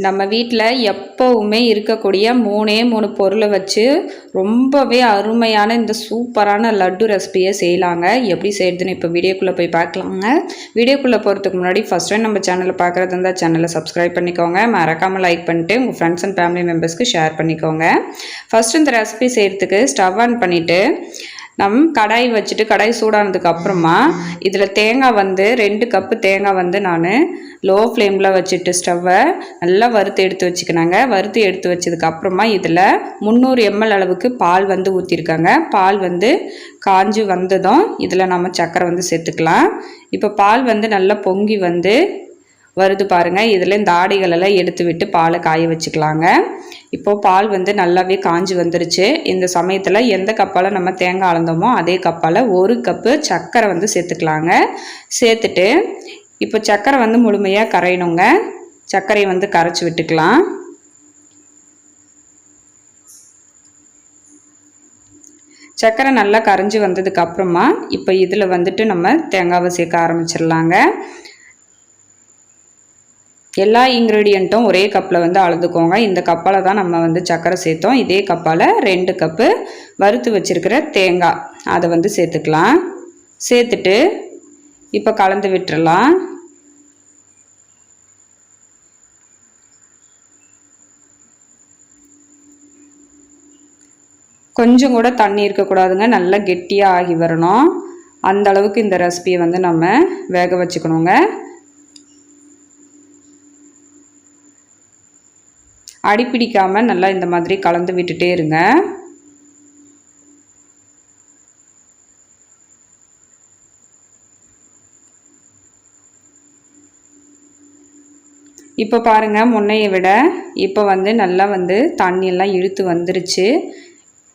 நம்ம வீட்டில் எப்போவுமே இருக்கக்கூடிய 3 பொருளை வச்சு ரொம்பவே அருமையான இந்த சூப்பரான லட்டு ரெசிபியை செய்யலாங்க. எப்படி செய்யறதுன்னு இப்போ வீடியோக்குள்ளே போய் பார்க்கலாங்க. வீடியோக்குள்ளே போகிறதுக்கு முன்னாடி ஃபஸ்ட் டைம் நம்ம சேனலில் பார்க்குறது இருந்தால் சேனலை சப்ஸ்கிரைப் பண்ணிக்கோங்க. மறக்காமல் லைக் பண்ணிட்டு உங்கள் ஃப்ரெண்ட்ஸ் அண்ட் ஃபேமிலி மெம்பர்ஸ்க்கு ஷேர் பண்ணிக்கோங்க. ஃபஸ்ட்டு இந்த ரெசிபி செய்கிறதுக்கு ஸ்டவ் ஆன் பண்ணிவிட்டு கடாய் வச்சுட்டு கடாய் சூடானதுக்கு அப்புறமா இதில் தேங்காய் 2 கப்பு தேங்காய் நான் லோ ஃப்ளேமில் வச்சுட்டு ஸ்டவ்வை நல்லா வறுத்து எடுத்து வச்சுக்கினாங்க. வறுத்து எடுத்து வச்சதுக்கு அப்புறமா இதில் 300 ml அளவுக்கு பால் ஊற்றிருக்காங்க. பால் காஞ்சி வந்ததும் இதில் நம்ம சர்க்கரை சேர்த்துக்கலாம். இப்போ பால் நல்லா பொங்கி வருது பாருங்கள். இதில் இந்த ஆடைகளெல்லாம் எடுத்து விட்டு பாலை காய வச்சுக்கலாங்க. இப்போது பால் நல்லாவே காஞ்சி வந்துருச்சு. இந்த சமயத்தில் எந்த கப்பால் நம்ம தேங்காய் அளந்தோமோ அதே கப்பால் 1 கப்பு சர்க்கரை சேர்த்துக்கலாங்க. சேர்த்துட்டு இப்போ சர்க்கரை முழுமையாக கரையணுங்க. சர்க்கரையை கரைச்சி விட்டுக்கலாம். சர்க்கரை நல்லா கரைஞ்சி வந்ததுக்கு அப்புறமா இப்போ இதில் நம்ம தேங்காவை சேர்க்க ஆரம்பிச்சிடலாங்க. எல்லா இன்க்ரீடியண்ட்டும் ஒரே கப்பில் அளந்துக்கோங்க. இந்த கப்பால் தான் நம்ம சர்க்கரை சேர்த்தோம். இதே கப்பால் 2 கப்பு வறுத்து வச்சுருக்கிற தேங்காய் அதை சேர்த்துக்கலாம். சேர்த்துட்டு இப்போ கலந்து விட்டுறலாம். கொஞ்சம் கூட தண்ணி இருக்கக்கூடாதுங்க. நல்லா கெட்டியாக ஆகி வரணும். அந்த அளவுக்கு இந்த ரெசிபியை நம்ம வேக வச்சுக்கணுங்க. அடிப்பிடிக்காமல் நல்லா இந்த மாதிரி கலந்து விட்டுட்டே இருங்க. இப்போ பாருங்கள், முன்னையை விட இப்போ நல்லா தண்ணியெல்லாம் இழுத்து வந்துருச்சு.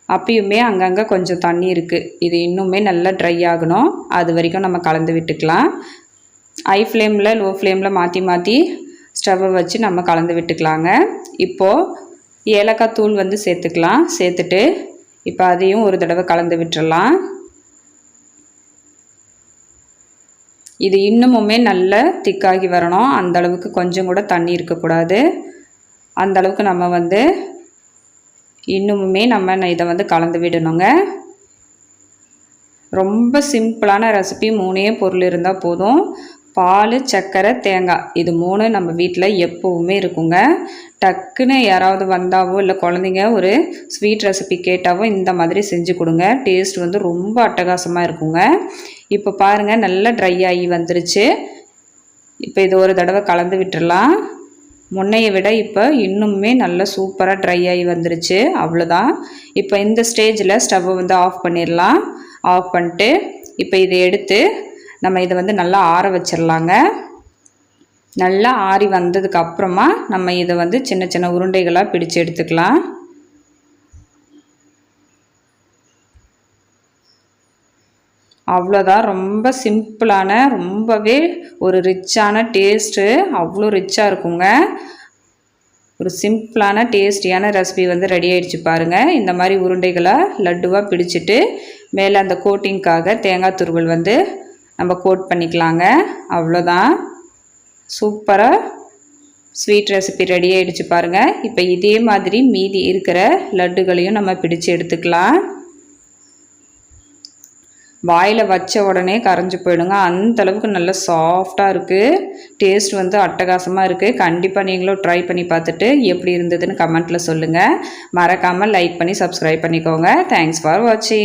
அப்பயுமே அங்கங்கே கொஞ்சம் தண்ணி இருக்குது. இது இன்னுமே நல்லா ட்ரை ஆகணும். அது வரைக்கும் நம்ம கலந்து விட்டுக்கலாம். ஹை ஃப்ளேமில் லோ ஃப்ளேமில் மாற்றி மாற்றி ஸ்டவ்வை வச்சு நம்ம கலந்து விட்டுக்கலாங்க. இப்போது ஏலக்காய் தூள் சேர்த்துக்கலாம். சேர்த்துட்டு இப்போ அதையும் ஒரு தடவை கலந்து விட்டுறலாம். இது இன்னுமுமே நல்ல திக்காகி வரணும். அந்த அளவுக்கு கொஞ்சம் கூட தண்ணி இருக்கக்கூடாது. அந்த அளவுக்கு நம்ம இன்னுமுமே நம்ம இதை கலந்து விடணுங்க. ரொம்ப சிம்பிளான ரெசிபி. 3 பொருள் இருந்தால் போதும். பால், சர்க்கரை, தேங்காய், இது 3 நம்ம வீட்டில் எப்போவுமே இருக்குங்க. டக்குன்னு யாராவது வந்தாவோ இல்லை குழந்தைங்க ஒரு ஸ்வீட் ரெசிபி கேட்டாவோ இந்த மாதிரி செஞ்சு கொடுங்க. டேஸ்ட் ரொம்ப அட்டகாசமாக இருக்குங்க. இப்போ பாருங்கள், நல்லா ட்ரை ஆகி வந்துருச்சு. இப்போ இது ஒரு தடவை கலந்து விட்டுடலாம். முன்னையை விட இப்போ இன்னுமே நல்லா சூப்பராக ட்ரை ஆகி வந்துருச்சு. அவ்வளோதான். இப்போ இந்த ஸ்டேஜில் ஸ்டவ்வை ஆஃப் பண்ணிடலாம். ஆஃப் பண்ணிட்டு இப்போ இதை எடுத்து நம்ம இதை நல்லா ஆற வச்சிடலாங்க. நல்லா ஆறி வந்ததுக்கு அப்புறமா நம்ம இதை சின்ன சின்ன உருண்டைகளாக பிடிச்சு எடுத்துக்கலாம். அவ்வளோதான். ரொம்ப சிம்பிளான, ரொம்பவே ஒரு ரிச்சான டேஸ்ட்டு. அவ்வளோ ரிச்சாக இருக்குங்க. ஒரு சிம்பிளான டேஸ்டியான ரெசிபி ரெடி ஆகிடுச்சு பாருங்கள். இந்த மாதிரி உருண்டைகளை லட்டுவாக பிடிச்சிட்டு மேலே அந்த கோட்டிங்காக தேங்காய் துருவல் நம்ம கோட் பண்ணிக்கலாங்க. அவ்வளோதான். சூப்பராக ஸ்வீட் ரெசிபி ரெடி ஆகிடுச்சு பாருங்கள். இப்போ இதே மாதிரி மீதி இருக்கிற லட்டுகளையும் நம்ம பிடிச்சு எடுத்துக்கலாம். வாயில் வச்ச உடனே கரைஞ்சி போயிடுங்க. அந்தளவுக்கு நல்லா சாஃப்டாக இருக்குது. டேஸ்ட் அட்டகாசமாக இருக்குது. கண்டிப்பாக நீங்களும் ட்ரை பண்ணி பார்த்துட்டு எப்படி இருந்ததுன்னு கமெண்ட்டில் சொல்லுங்கள். மறக்காமல் லைக் பண்ணி சப்ஸ்கிரைப் பண்ணிக்கோங்க. தேங்க்ஸ் ஃபார் வாட்சிங்.